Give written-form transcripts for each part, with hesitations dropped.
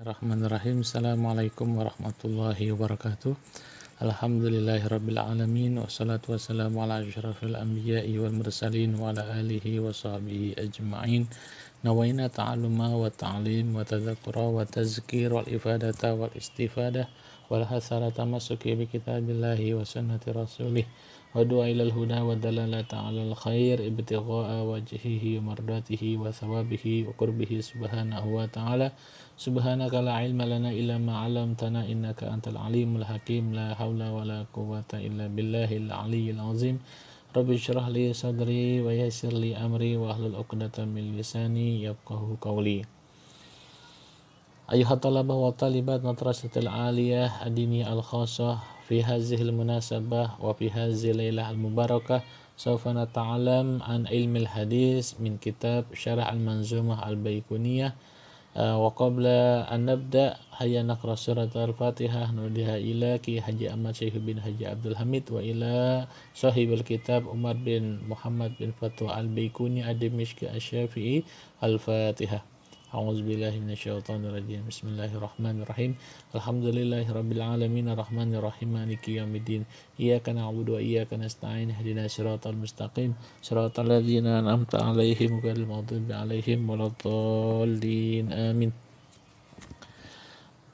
Bismillahirrahmanirrahim. Assalamualaikum warahmatullahi wabarakatuh. Alhamdulillahirabbil alamin wassalatu wassalamu ala asyrafil anbiya'i wal mursalin wa ala alihi wa sahbihi ajma'in. Nawaina ta'alluma wa ta'lim wa tadzakkura wa tazkir wal ifadata wal istifadah wal hasara tamassuki bi kitabillahi wa sunnati rasulih wa du'a ilal huda wa dalalata 'alal khair ibtigha'a wajhihi wa mardatihi wa thawabihi wa qurbihi subhanahu wa ta'ala. Subhanaka la ilma lana illa ma 'allamtana innaka antal alimul hakim. La haula wala quwwata illa billahil aliyyil azim. Rabbi shrah li sadri wa yassir li amri wa hlul 'uqdatam min lisani yafqahu qawli. Ayuhat talabah wa talibat madrasatil aliyah adini al khassah fi hazihil munasabah wa fi hazil lailah al mubarakah sawfa nata'alam an ilmil hadis min kitab syarah al manzumah al baikuniyah. Wa qabla an nabda hayya naqra surat al-Fatihah nudiha ila ki Haji Ahmad Syekh bin Haji Abdul Hamid wa ila sahibul kitab Umar bin Muhammad bin Fatwa al-Baikuni ad-Dimishqi asy-Syafi'i al-Fatihah. A'udzubillahi minasyaitonirrajim. Bismillahirrahmanirrahim. Alhamdulillahirabbil alamin arrahmanir rahim maliki yaumiddin. Iyyaka na'budu wa iyyaka nasta'in ihdinas siratal mustaqim siratal ladzina an'amta 'alaihim ghairil maghdubi 'alaihim waladdallin. Amin.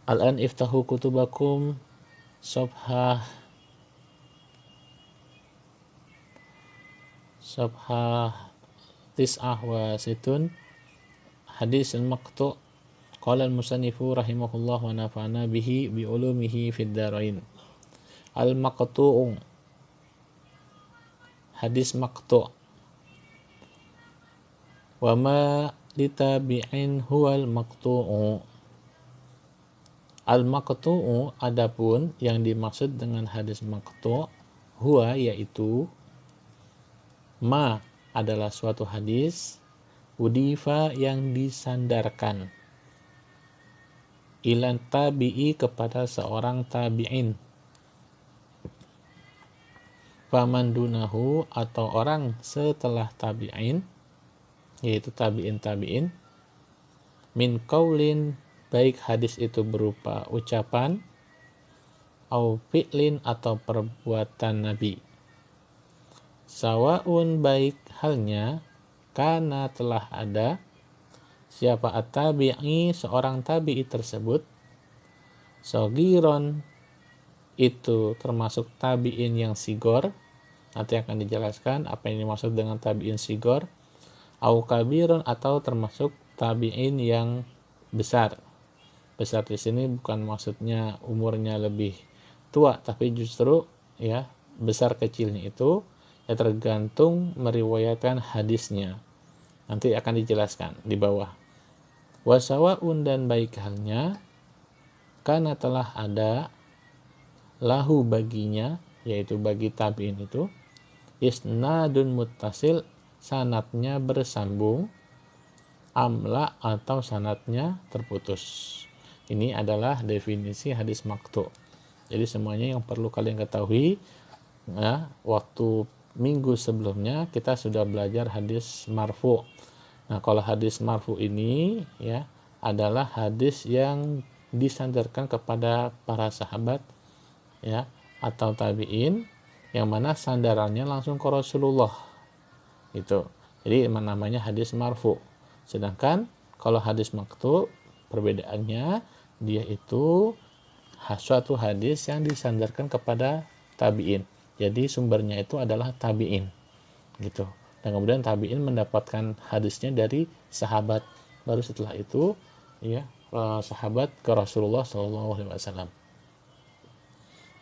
Al-an iftahu kutubakum safhah tis'ah wa situn. Hadis al-maqtu' qala al-musannifu rahimahullah wa nafa'ana bihi bi ulumihi fid dharain. Al-maqtu'u, hadis maqtu'. Wa ma litabi'in huwal maqtu'u. Al-maqtu'u, adapun yang dimaksud dengan hadis maqtu' huwa yaitu ma adalah suatu hadis udifa yang disandarkan ilan tabi'i kepada seorang tabi'in, faman dunahu atau orang setelah tabi'in yaitu tabi'in min qaulin baik hadis itu berupa ucapan au fi'lin atau perbuatan Nabi, sawaun baik halnya karena telah ada siapa at-tabi'i seorang tabi'i tersebut, sogiron itu termasuk tabi'in yang sigor, nanti akan dijelaskan apa yang dimaksud dengan tabi'in sigor, au kabiron atau termasuk tabi'in yang besar. Besar di sini bukan maksudnya umurnya lebih tua, tapi justru ya besar kecilnya itu ya tergantung meriwayatkan hadisnya. Nanti akan dijelaskan di bawah. Wasawaun dan baik halnya karena telah ada lahu baginya, yaitu bagi tabi'in itu isnadun muttasil, sanatnya bersambung, amla atau sanatnya terputus. Ini adalah definisi hadis maqtu'. Jadi semuanya yang perlu kalian ketahui ya, waktu minggu sebelumnya kita sudah belajar hadis marfu. Nah, kalau hadis marfu ini ya adalah hadis yang disandarkan kepada para sahabat ya atau tabi'in, yang mana sandarannya langsung ke Rasulullah. Itu. Jadi namanya hadis marfu. Sedangkan kalau hadis maqtu perbedaannya dia itu suatu hadis yang disandarkan kepada tabi'in. Jadi sumbernya itu adalah tabi'in gitu. Dan kemudian tabi'in mendapatkan hadisnya dari sahabat. Baru setelah itu ya sahabat ke Rasulullah SAW.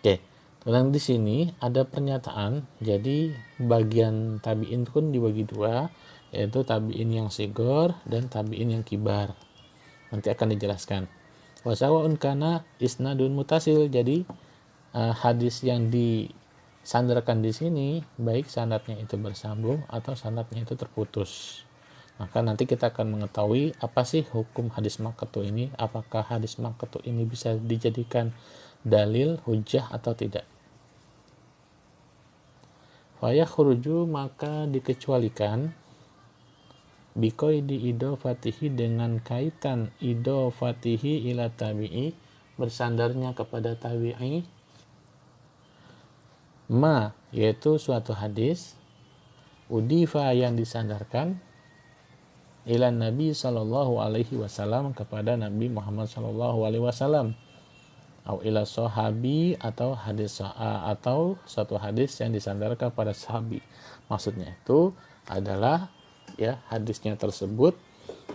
Oke. Dan di sini ada pernyataan. Jadi bagian tabi'in pun dibagi dua, yaitu tabi'in yang sigor dan tabi'in yang kibar. Nanti akan dijelaskan. Wasawaun kana isnadun mutasil. Jadi hadis yang disandarkan di sini baik sanadnya itu bersambung atau sanadnya itu terputus. Maka nanti kita akan mengetahui apa sih hukum hadis maqtu ini, apakah hadis maqtu ini bisa dijadikan dalil hujjah atau tidak. Fa yakhruju, maka dikecualikan biqaidi idofatihi, dengan kaitan idofatihi ila tabi'i, bersandarnya kepada tabi'i, ma, yaitu suatu hadis, udifa, yang disandarkan, ila Nabi sallallahu alaihi wasallam, kepada Nabi Muhammad sallallahu alaihi wasallam, atau ila sahabi, atau atau suatu hadis yang disandarkan pada sahabi. Maksudnya itu adalah ya, hadisnya tersebut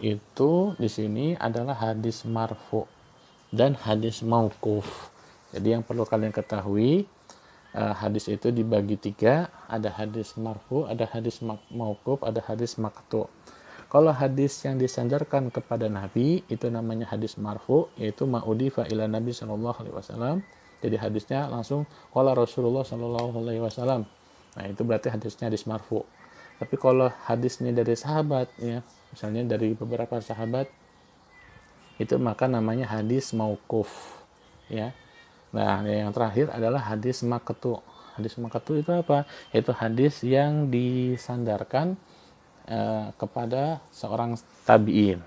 itu di sini adalah hadis marfu dan hadis mauquf. Jadi yang perlu kalian ketahui, hadis itu dibagi tiga, ada hadis marfu, ada hadis mauquf, ada hadis maqtu. Kalau hadis yang disandarkan kepada Nabi itu namanya hadis marfu, yaitu ma'udifa ila Nabi sallallahu alaihi wasallam. Jadi hadisnya langsung qala Rasulullah sallallahu alaihi wasallam. Nah, itu berarti hadisnya hadis marfu. Tapi kalau hadisnya dari sahabat ya, misalnya dari beberapa sahabat, itu maka namanya hadis mauquf ya. Nah, yang terakhir adalah hadis maqtu. Hadis maqtu itu apa? Itu hadis yang disandarkan kepada seorang tabi'in.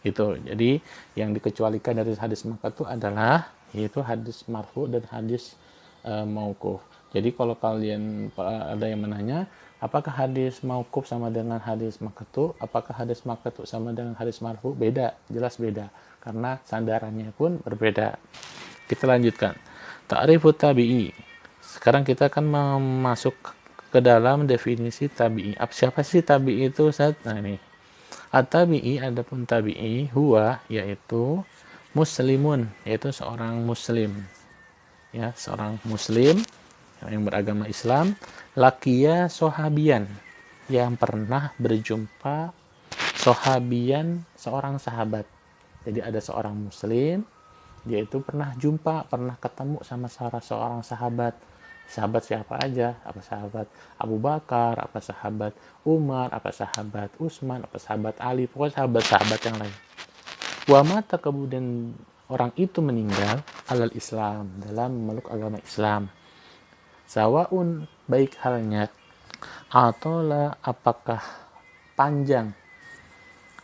Itu. Jadi yang dikecualikan dari hadis maqtu adalah yaitu hadis marfu dan hadis mauquf. Jadi kalau kalian ada yang menanya, apakah hadis mauquf sama dengan hadis maqtu? Apakah hadis maqtu sama dengan hadis marfu? Beda, jelas beda. Karena sandarannya pun berbeda. Kita lanjutkan. Ta'rifut tabi'i. Sekarang kita akan masuk ke dalam definisi tabi'i. Siapa sih tabi'i itu, Ustaz? Nah, ini. At-tabi'i, adapun tabi'i, huwa, yaitu muslimun, yaitu seorang muslim. Ya, seorang muslim yang beragama Islam, lakiya sohabian, yang pernah berjumpa sohabian, seorang sahabat. Jadi ada seorang muslim, dia itu pernah ketemu sama seorang sahabat. Sahabat siapa aja? Apa sahabat Abu Bakar, apa sahabat Umar, apa sahabat Utsman, apa sahabat Ali, pokoknya sahabat-sahabat yang lain. Wa mata, kemudian orang itu meninggal, alal Islam, dalam memeluk agama Islam. Sawaun, baik halnya, atola, apakah panjang,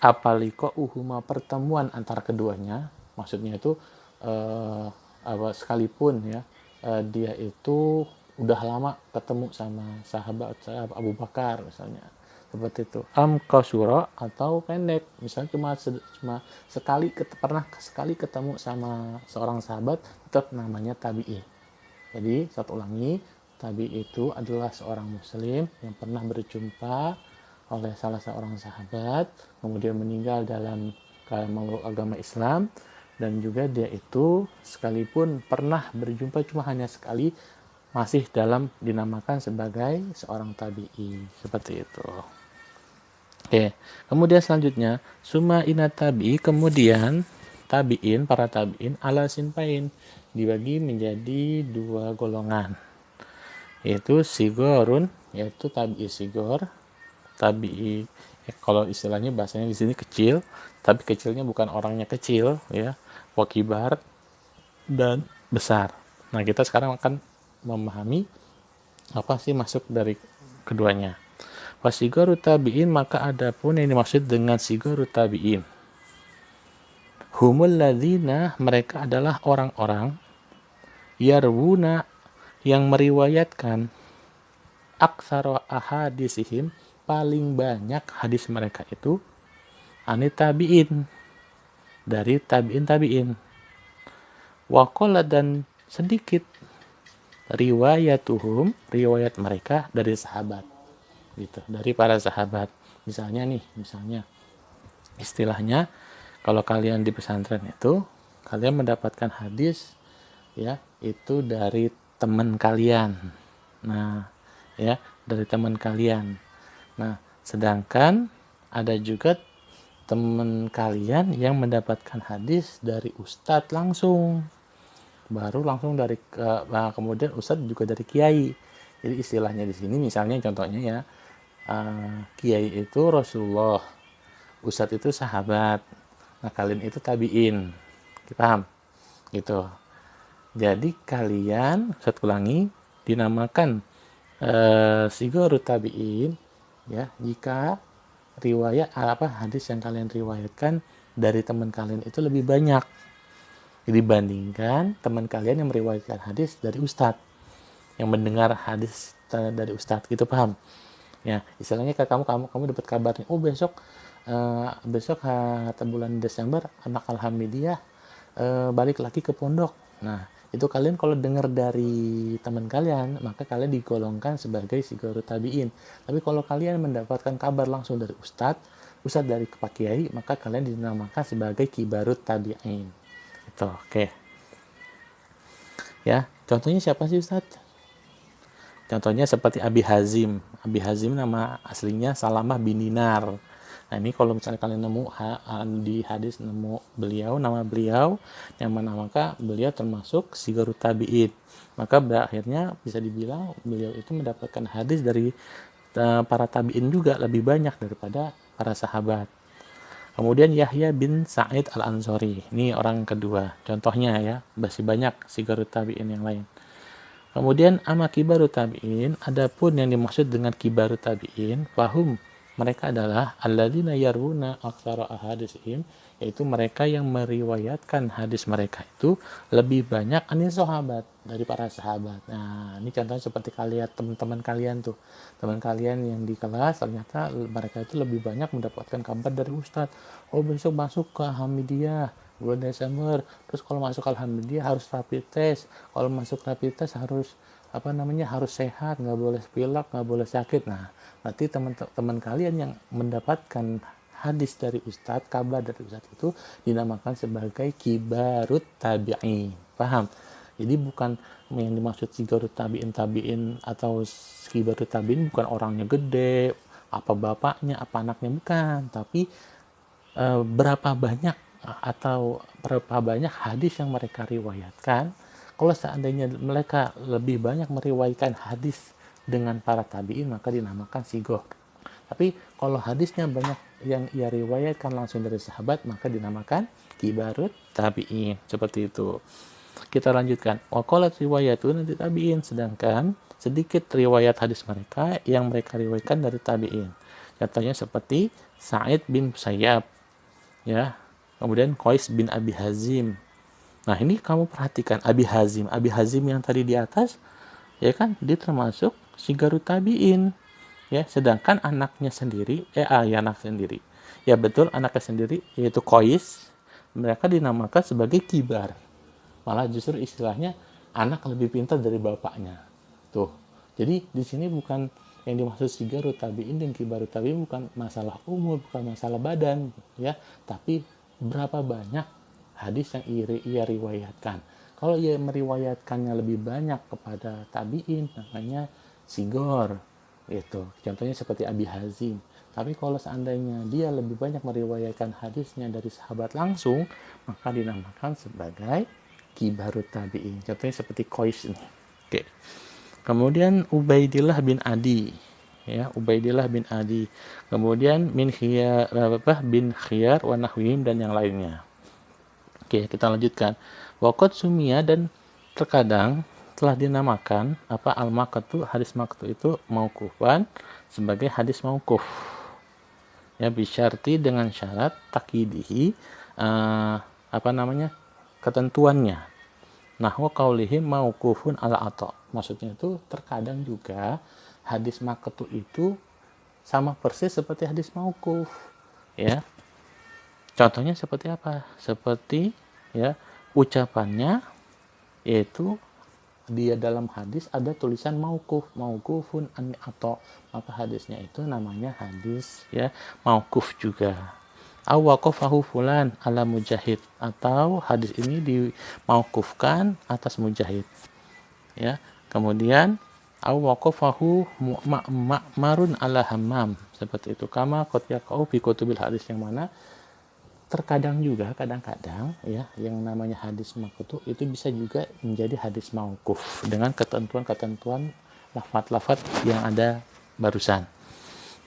apaliko uhuma, pertemuan antara keduanya, maksudnya itu sekalipun ya, dia itu udah lama ketemu sama sahabat Abu Bakar misalnya, seperti itu. Qasura, atau pendek, misalnya cuma pernah sekali ketemu sama seorang sahabat, tetap namanya tabi'i. Jadi satu ulangi, tabi'i itu adalah seorang muslim yang pernah berjumpa oleh salah seorang sahabat, kemudian meninggal dalam memeluk agama Islam, dan juga dia itu sekalipun pernah berjumpa cuma hanya sekali, masih dinamakan sebagai seorang tabi'i, seperti itu. Oke, kemudian selanjutnya summa ina tabi'i, kemudian tabi'in, para tabi'in ala sinpain, dibagi menjadi dua golongan, yaitu sigorun, yaitu tabi'i sigor, tabi'i kalau istilahnya bahasanya di sini kecil, tapi kecilnya bukan orangnya kecil ya, wakibar, dan besar. Nah, kita sekarang akan memahami apa sih masuk dari keduanya. Wasigoru tabi'in, maka adapun yang dimaksud dengan sigoru tabi'in, humul ladzina, mereka adalah orang-orang, yarwuna, yang meriwayatkan, aksara ahadisihim, paling banyak hadis mereka itu, anit tabi'in, dari tabi'in. Waqala, dan sedikit, riwayatuhum, riwayat mereka dari sahabat, gitu, dari para sahabat. Misalnya istilahnya kalau kalian di pesantren itu, kalian mendapatkan hadis ya, itu dari teman kalian. Nah, ya, dari teman kalian. Nah, sedangkan ada juga teman kalian yang mendapatkan hadis dari ustadz langsung, baru langsung dari kemudian ustadz juga dari kiai. Jadi istilahnya di sini misalnya contohnya ya, kiai itu Rasulullah, ustadz itu sahabat, nah kalian itu tabiin, paham gitu. Jadi kalian, ustadz ulangi, dinamakan sigorut tabiin ya, jika hadis yang kalian riwayatkan dari teman kalian itu lebih banyak dibandingkan teman kalian yang meriwayatkan hadis dari ustadz, yang mendengar hadis dari ustadz, gitu, paham? Ya, istilahnya kamu dapat kabar nih, oh besok bulan Desember anak Alhamdulillah balik lagi ke pondok. Nah, itu kalian kalau dengar dari teman kalian, maka kalian digolongkan sebagai sigorut tabiin. Tapi kalau kalian mendapatkan kabar langsung dari ustadz dari Pak Kiai, maka kalian dinamakan sebagai kibarut tabiin. Itu, oke. Ya, contohnya siapa sih ustadz? Contohnya seperti Abi Hazim. Abi Hazim nama aslinya Salamah bin Dinar. Nah, ini kalau misalnya kalian nemu di hadis nemu nama beliau, yang mana maka beliau termasuk sigorut tabi'in. Maka akhirnya bisa dibilang beliau itu mendapatkan hadis dari para tabi'in juga lebih banyak daripada para sahabat. Kemudian Yahya bin Sa'id al-Ansori. Ini orang kedua. Contohnya ya, masih banyak sigorut tabi'in yang lain. Kemudian ama kibarut tabi'in, adapun yang dimaksud dengan kibarut tabi'in, fahum, mereka adalah alladzina yarwuna aktsara ahaditsihim, yaitu mereka yang meriwayatkan hadis mereka itu lebih banyak anis sahabat, dari para sahabat. Nah, ini contohnya seperti kalian teman-teman kalian tuh. Teman kalian yang di kelas ternyata mereka itu lebih banyak mendapatkan kabar dari ustadz. Oh, besok masuk ke Hamidiyah bulan Desember, terus kalau masuk Alhamdulillah harus rapid test, kalau masuk rapid test harus harus sehat, nggak boleh pilek, nggak boleh sakit. Nah, berarti teman-teman kalian yang mendapatkan hadis dari ustadz, kabar dari ustadz itu dinamakan sebagai kibarut tabi'in, paham? Jadi bukan yang dimaksud kibarut tabi'in atau kibarut tabi'in bukan orangnya gede, apa bapaknya, apa anaknya, bukan, tapi berapa banyak hadis yang mereka riwayatkan. Kalau seandainya mereka lebih banyak meriwayatkan hadis dengan para tabi'in, maka dinamakan sigor. Tapi kalau hadisnya banyak yang ia riwayatkan langsung dari sahabat, maka dinamakan kibarut tabi'in. Seperti itu. Kita lanjutkan. Waqalat riwayatun nanti tabi'in, sedangkan sedikit riwayat hadis mereka yang mereka riwayatkan dari tabi'in. Contohnya seperti Sa'id bin Musayyab, ya. Kemudian Qais bin Abi Hazim. Nah, ini kamu perhatikan Abi Hazim yang tadi di atas, ya kan, dia termasuk sigarut tabi'in, ya. Sedangkan anaknya sendiri, anak sendiri, ya betul, anaknya sendiri yaitu Qais, mereka dinamakan sebagai kibar. Malah justru istilahnya anak lebih pintar dari bapaknya. Tuh. Jadi di sini bukan yang dimaksud sigarut tabi'in dan kibarut tabi'in bukan masalah umur, bukan masalah badan, ya, tapi berapa banyak hadis yang ia riwayatkan. Kalau ia meriwayatkannya lebih banyak kepada tabi'in, namanya sigor, gitu. Contohnya seperti Abi Hazim. Tapi kalau seandainya dia lebih banyak meriwayatkan hadisnya dari sahabat langsung, maka dinamakan sebagai kibarut tabi'in. Contohnya seperti Qais ini. Oke. Kemudian Ubaidillah bin Adi, ya, Ubaidillah bin Adi. Kemudian bin Khiyar wa nahwihim dan yang lainnya. Oke, kita lanjutkan. Waqad sumia, dan terkadang telah dinamakan al-maqtu, hadis maqtu itu mauqufan, sebagai hadis mauquf. Ya, bisyarti, dengan syarat takidihi, ketentuannya. Nahwa qaulihim mauqufun ala Atha. Maksudnya itu terkadang juga hadis maqtu itu sama persis seperti hadis mauquf, ya. Contohnya seperti apa? Seperti, ya, ucapannya yaitu dia dalam hadis ada tulisan mauqufun an Atha, maka hadisnya itu namanya hadis, ya, mauquf juga. Aw waqafahu fulan ala Mujahid, atau hadis ini dimauqufkan atas Mujahid, ya. Kemudian aw waqafahu Ma'marun ala Hammam, seperti itu. Kama qad yaqau fi kutubil hadis, yang mana terkadang juga, kadang-kadang, ya, yang namanya hadis maqtu itu bisa juga menjadi hadis mauquf dengan ketentuan-ketentuan lafaz-lafaz yang ada barusan.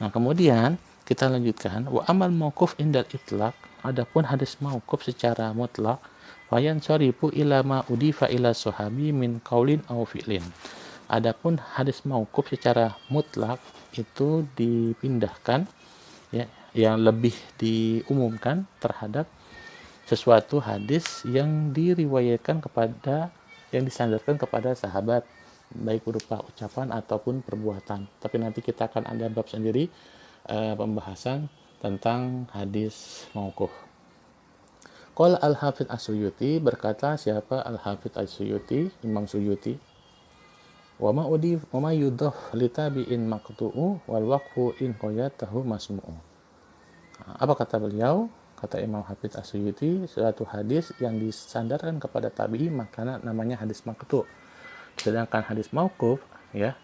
Nah, kemudian kita lanjutkan, wa amal mauquf indal itlaq, adapun hadis mauquf secara mutlak, wayan syarifu ila ma udifa ila sahabi min qaulin aw fi'lin. Adapun hadis mauquf secara mutlak itu dipindahkan, ya, yang lebih diumumkan terhadap sesuatu hadis yang diriwayatkan kepada, yang disandarkan kepada sahabat, baik berupa ucapan ataupun perbuatan. Tapi nanti kita akan ada bab sendiri pembahasan tentang hadis mauquf. Qala Al-Hafidz As-Suyuti, berkata siapa Al-Hafidz As-Suyuti, Imam Suyuti, wa ma yudhaf li tabi'in maqtu'u wal waqfu in qayatahu masmu'u. Apa kata beliau? Kata Imam Hafidz As-Suyuti, suatu hadis yang disandarkan kepada tabi'i maka namanya hadis maqtu'. Sedangkan hadis mauquf ya,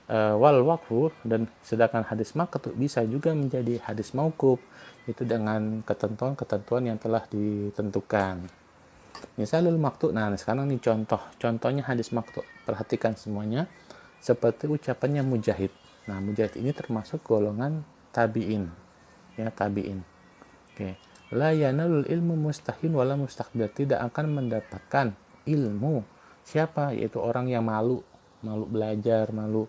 wal waqfu, dan sedangkan hadis maqtu' bisa juga menjadi hadis mauquf, itu dengan ketentuan-ketentuan yang telah ditentukan. Misalul maqtu', nah sekarang nih contohnya hadis maqtu'. Perhatikan semuanya, seperti ucapannya Mujahid. Nah, Mujahid ini termasuk golongan tabi'in. Ya, tabi'in. Oke. La yanalul ilmu mustahin wala mustakbir, tidak akan mendapatkan ilmu siapa? Yaitu orang yang malu belajar, malu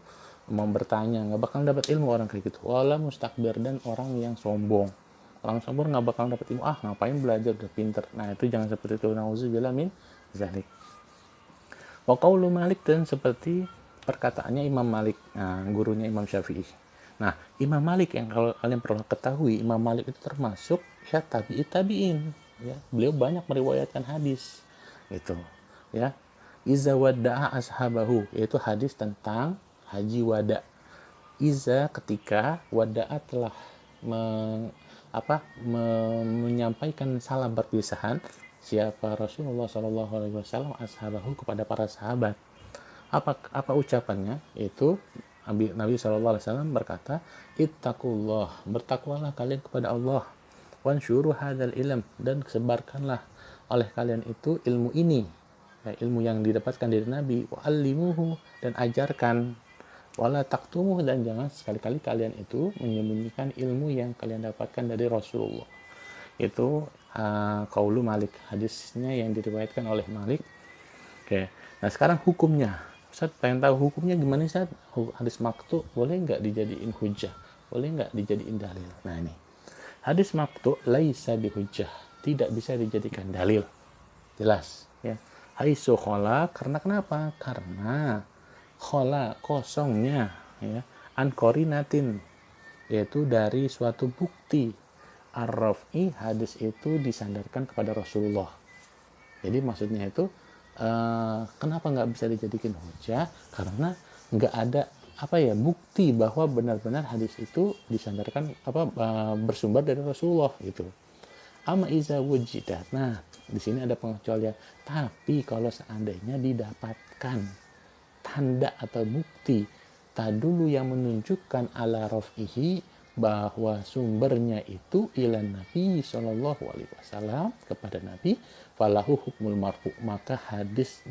mau bertanya, nggak bakal dapat ilmu orang kayak gitu. Wala mustakbir, dan orang yang sombong. Orang sombong nggak bakal dapat ilmu. Ngapain belajar, udah pinter. Nah, itu jangan seperti itu. Nauzubillah min zalik. Wa qaulu Malik, dan seperti perkataannya Imam Malik, nah, gurunya Imam Syafi'i. Nah, Imam Malik yang kalau kalian perlu ketahui, Imam Malik itu termasuk ya tabi'in. Ya, beliau banyak meriwayatkan hadis. Gitu. Ya. Iza wada'a ashabahu, yaitu hadis tentang haji wada. Iza, ketika, wada'a telah menyampaikan salam perpisahan siapa Rasulullah SAW ashabahu, kepada para sahabat. Apa ucapannya? Itu Nabi SAW berkata, ittaqullah, bertakwalah kalian kepada Allah, wansyuru hadzal ilm, dan sebarkanlah oleh kalian itu ilmu ini, ya, ilmu yang didapatkan dari Nabi, wa'allimuhu, dan ajarkan, wala taktumuh, dan jangan sekali-kali kalian itu menyembunyikan ilmu yang kalian dapatkan dari Rasulullah. Itu qaulu Malik, hadisnya yang diriwayatkan oleh Malik. Oke. Nah, sekarang hukumnya. Ustaz pengen tahu hukumnya gimana, Ustaz? Hadis maqtu boleh nggak dijadiin hujjah? Boleh nggak dijadiin dalil? Nah, ini. Hadis maqtu laisa bihujjah, tidak bisa dijadikan dalil. Jelas, ya. Haitsu khola, karena kenapa? Karena khola, kosongnya, ya, an qorinatin, yaitu dari suatu bukti. Ar-raf'i, hadis itu disandarkan kepada Rasulullah. Jadi maksudnya itu kenapa nggak bisa dijadikan hujjah? Karena nggak ada bukti bahwa benar-benar hadis itu disandarkan bersumber dari Rasulullah gitu. Ama iza wujidat. Nah, di sini ada pengecualian. Tapi kalau seandainya didapatkan tanda atau bukti tadulu yang menunjukkan ala raf'ihi, bahwa sumbernya itu ilan Nabi Shallallahu Alaihi Wasallam, kepada Nabi, falahu hukmul marfu, maka hadis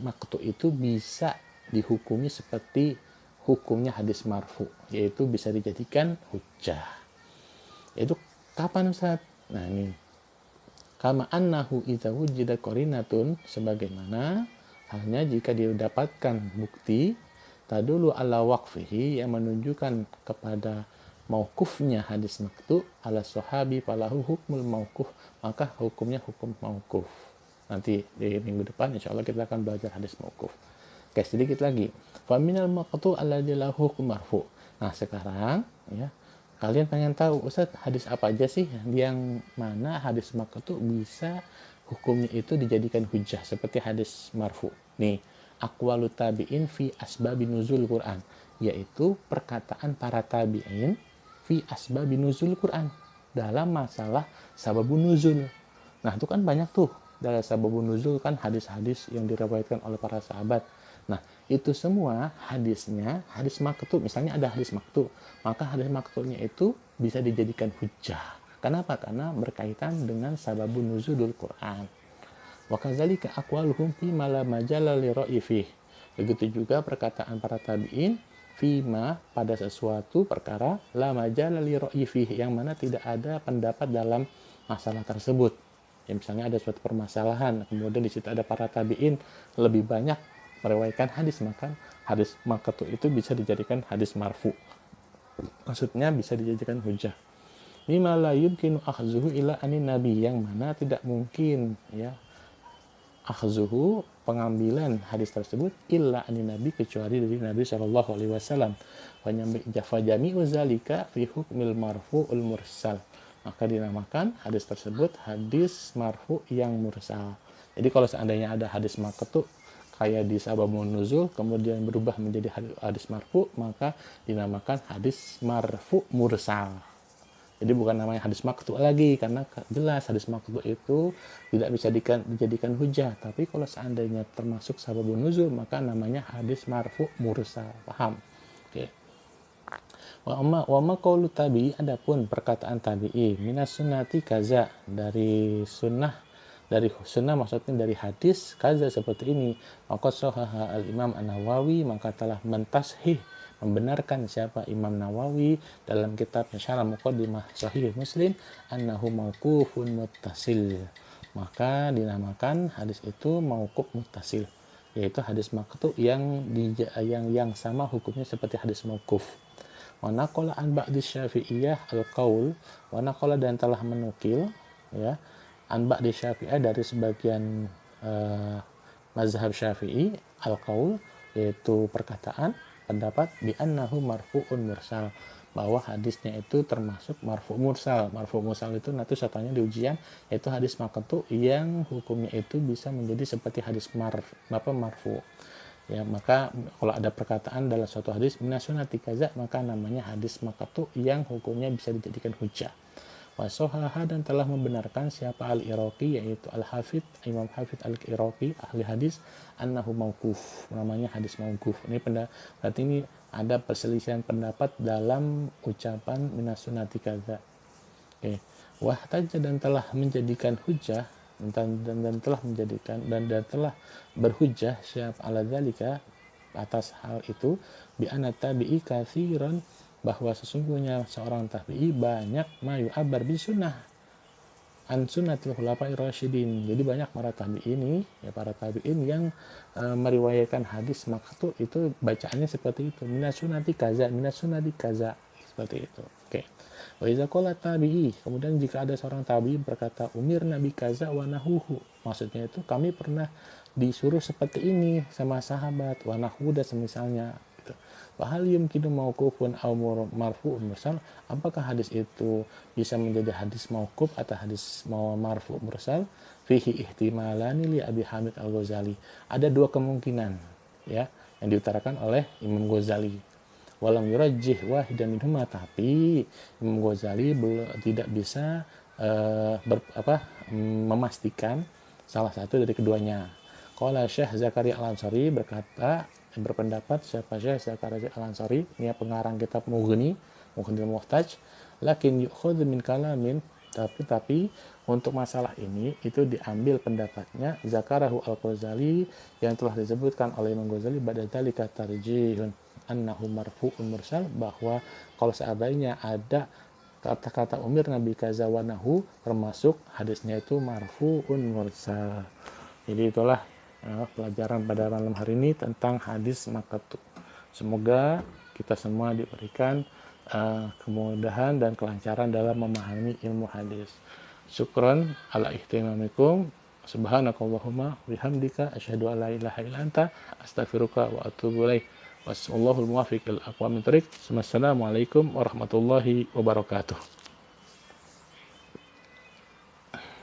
maqtu itu bisa dihukumi seperti hukumnya hadis marfu, yaitu bisa dijadikan hujjah. Itu kapan, Ustaz? Nah, ini kama annahu idza wujida qarinatun, sebagaimana hanya jika didapatkan bukti tadulu ala waqfihi, yang menunjukkan kepada mauqufnya hadis maqtu, ala sahabi falahu hukmul mauquf, maka hukumnya hukum mauquf. Nanti di minggu depan insyaallah kita akan belajar hadis mauquf. Oke, sedikit lagi. Fa minal maqtu alladzi lahu hukm marfu. Nah, sekarang ya, kalian pengen tahu, Ustaz, hadis apa aja sih yang mana hadis maqtu bisa hukumnya itu dijadikan hujjah seperti hadis marfu. Nih, aqwalu tabi'in fi asbabi nuzul Quran, yaitu perkataan para tabi'in fi asbabi nuzul Quran, dalam masalah sababun nuzul. Nah, itu kan banyak tuh dalam sababun nuzul kan hadis-hadis yang diriwayatkan oleh para sahabat. Nah, itu semua hadisnya hadis maqtu. Misalnya ada hadis maqtu, maka hadis maqtunya itu bisa dijadikan hujjah. Kenapa? Karena berkaitan dengan sababun nuzulul Quran. Wa kadzalika aqwaluhum fi ma la majala li ra'yi fih. Begitu juga perkataan para tabi'in fima, pada sesuatu perkara, la majala li ra'yi fih, yang mana tidak ada pendapat dalam masalah tersebut. Ya, misalnya ada suatu permasalahan, kemudian di situ ada para tabi'in lebih banyak meriwayatkan hadis, maka hadis maqtu itu bisa dijadikan hadis marfu. Maksudnya bisa dijadikan hujah. Mimma la yumkinu akhzuhu ila anin nabi, yang mana tidak mungkin ya akhzuhu pengambilan hadis tersebut illa anin nabi kecuali dari Nabi Shallallahu alaihi wasallam. Wa jami'u zalika fi hukmil marfu'ul mursal. Maka dinamakan hadis tersebut hadis marfu yang mursal. Jadi kalau seandainya ada hadis maqtu kayak di sababun nuzul kemudian berubah menjadi hadis marfu, maka dinamakan hadis marfu mursal. Jadi bukan namanya hadis maqtu lagi, karena jelas hadis maqtu itu tidak bisa dijadikan hujah. Tapi kalau seandainya termasuk sababun nuzul, maka namanya hadis marfu mursal. Paham? Oke. Wa ma qaulu tabi'i, adapun perkataan tabi'i, minas sunnati kaza, dari sunnah maksudnya dari hadis kaza seperti ini, maka sahaha al-Imam An-Nawawi, maka telah mentashih membenarkan siapa Imam Nawawi dalam kitabnya Syarah Muqaddimah Sahih Muslim, annahu mauqufun muttasil, maka dinamakan hadis itu mauquf muttasil, yaitu hadis maqtu yang sama hukumnya seperti hadis mauquf. Wa naqala an ba'di Syafi'iyah al-qaul, wa naqala dan telah menukil ya an ba'di Syafi'iyah dari sebagian mazhab Syafi'i al-qaul, yaitu perkataan pendapat bi annahu marfu'un mursal, bahwa hadisnya itu termasuk marfu mursal. Marfu mursal itu nanti satanya di ujian, yaitu hadis maqtu yang hukumnya itu bisa menjadi seperti hadis marfu. Ya, maka kalau ada perkataan dalam suatu hadis minasunati kaza, maka namanya hadis maqtu yang hukumnya bisa dijadikan hujjah. Wasohaha, dan telah membenarkan siapa al-Iraqi, yaitu al-Hafidh Imam Hafidh al-Iraqi ahli hadis, annahu mauquf, namanya hadis mauquf. Ini berarti ini ada perselisihan pendapat dalam ucapan minasunati kaza. Oke. Wahtaja, dan telah menjadikan hujah dan telah berhujjah siapa ala dzalika, atas hal itu, bi anna tabi'i katsiran, bahwa sesungguhnya seorang tabi'i banyak mayu abar bi sunnah an sunnatil khulafa'ir rasyidin. Jadi banyak para tabi'in para tabi'in yang meriwayatkan hadis maqtu itu bacaannya seperti itu, minas sunnati kaza, seperti itu. Oke. Wa iza qala tabi'i, kemudian jika ada seorang tabi'i berkata umir nabi kaza wa nahuhu, maksudnya itu kami pernah disuruh seperti ini sama sahabat, wa nahu dan semisalnya. Wahal yumkinu mauqufun aw marfu'un mursal, apakah hadis itu bisa menjadi hadis mauquf atau hadis marfu' mursal? Fihi ihtimalani li Abi Hamid Al-Ghazali. Ada dua kemungkinan ya yang diutarakan oleh Imam Ghazali. Walam yurajjih wahidan minhuma, tapi Imam Ghazali tidak bisa memastikan salah satu dari keduanya. Qala Syekh Zakaria Al-Ansari, berpendapat siapa Syekh Zakaria Al-Ansari, ini pengarang kitab Mughnil Muhtaj, lakin yu'khadhu min kalamin, tapi untuk masalah ini itu diambil pendapatnya Zakarahu Al-Ghazali yang telah disebutkan oleh Imam Ghazali ba'da dzalika tarjihun annahu marfu'un mursal, bahwa kalau seandainya ada kata-kata umir nabi kaza wa nahu, termasuk hadisnya itu marfu'un mursal. Jadi itulah pelajaran pada malam hari ini tentang hadis maqtu. Semoga kita semua diberikan kemudahan dan kelancaran dalam memahami ilmu hadis. Syukran ala ihtimamikum. Subhanakallahumma bihamdika asyhadu an la ilaha illa anta astaghfiruka wa atubu ilaik. Wallahul muwaffiq ila aqwamit thoriq. Wassalamualaikum warahmatullahi wabarakatuh.